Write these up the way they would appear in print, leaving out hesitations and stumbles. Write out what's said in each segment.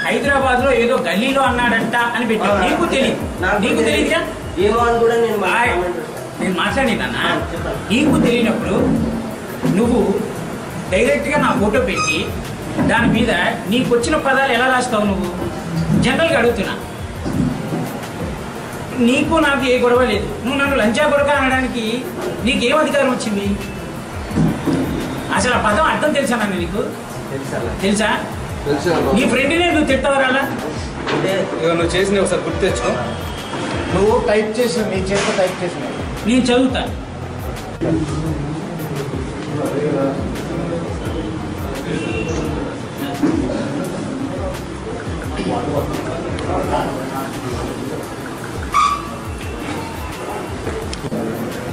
హైదరాబాద్ లో ఏదో గల్లీలో అన్నాడంట అని పెట్టావు. నీకు తెలియదుగా నేను మాట్లాడినా. నీకు తెలియనప్పుడు నువ్వు డైరెక్ట్ గా నా ఫోటో పెట్టి దాని మీద నీకు వచ్చిన పదాలు ఎలా రాస్తావు? నువ్వు జనరల్గా అడుగుతున్నా. నీకు నాకు ఏ గొడవ లేదు. నువ్వు నన్ను లంచా కొడక అనడానికి నీకేం అధికారం వచ్చింది? అసలు ఆ పదం అర్థం తెలుసా? నన్ను నీకు తెలుసా? నీ ఫ్రెండ్నే నువ్వు తిట్టవరాలా? నువ్వు చేసిన ఒకసారి గుర్తు తెచ్చుకో. నువ్వు టైప్ చేసి నీ చేత టైప్ చేసిన నేను చదువుతా.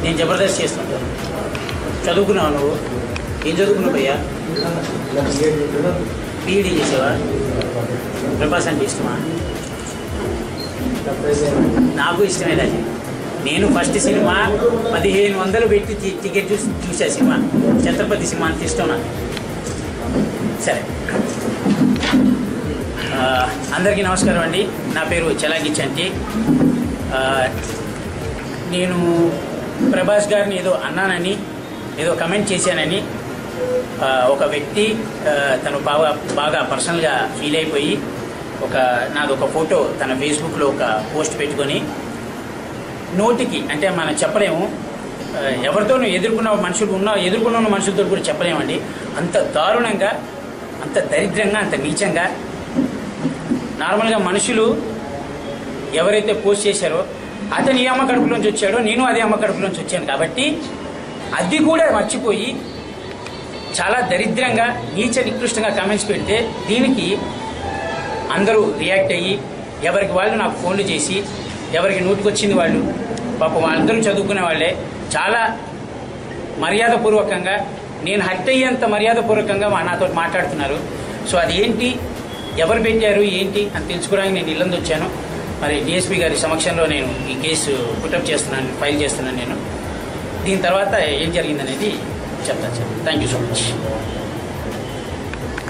నేను జబర్దస్త్ చేస్తాను. చదువుకున్నావు నువ్వు? ఏం చదువుకున్నావు భయ్యా? పీఈడీ చేసావా? ప్రభాస్ అంటే ఇష్టమా? నాకు ఇష్టమే. అది నేను ఫస్ట్ సినిమా 1500 పెట్టి టికెట్ చూసా. సినిమా ఛత్రపతి సినిమా అంత ఇష్టం నాకు. సరే, అందరికీ నమస్కారం అండి. నా పేరు చలాకి చంటి. నేను ప్రభాస్ గారిని ఏదో అన్నానని, ఏదో కమెంట్ చేశానని ఒక వ్యక్తి తను బాగా పర్సనల్గా ఫీల్ అయిపోయి నాది ఒక ఫోటో తన ఫేస్బుక్లో ఒక పోస్ట్ పెట్టుకొని, నోటికి అంటే మనం చెప్పలేము, ఎవరితోనూ ఎదుర్కొన్న మనుషులతో కూడా చెప్పలేమండి. అంత దారుణంగా, అంత దరిద్రంగా, అంత నీచంగా. నార్మల్గా మనుషులు ఎవరైతే పోస్ట్ చేశారో అతని ఈ అమ్మ కడుపులోంచి వచ్చాడో నేను అదే అమ్మ కడుపులోంచి వచ్చాను కాబట్టి అది కూడా మర్చిపోయి చాలా దరిద్రంగా, నీచ నికృష్టంగా కామెంట్స్ పెడితే దీనికి అందరూ రియాక్ట్ అయ్యి ఎవరికి వాళ్ళు నాకు ఫోన్లు చేసి, ఎవరికి నోటికొచ్చింది వాళ్ళు, పాపం వాళ్ళందరూ చదువుకునే వాళ్ళే, చాలా మర్యాదపూర్వకంగా, నేను హర్ట్ అయ్యేంత మర్యాదపూర్వకంగా నాతో మాట్లాడుతున్నారు. సో అది ఏంటి, ఎవరు పెట్టారు ఏంటి అని తెలుసుకోవడానికి నేను ఇల్లందు వచ్చాను. మరి డిఎస్పీ గారి సమక్షంలో నేను ఈ కేసు పుటప్ చేస్తున్నాను, ఫైల్ చేస్తున్నాను. నేను దీని తర్వాత ఏం జరిగిందనేది చెప్తాను sir. Thank you so much.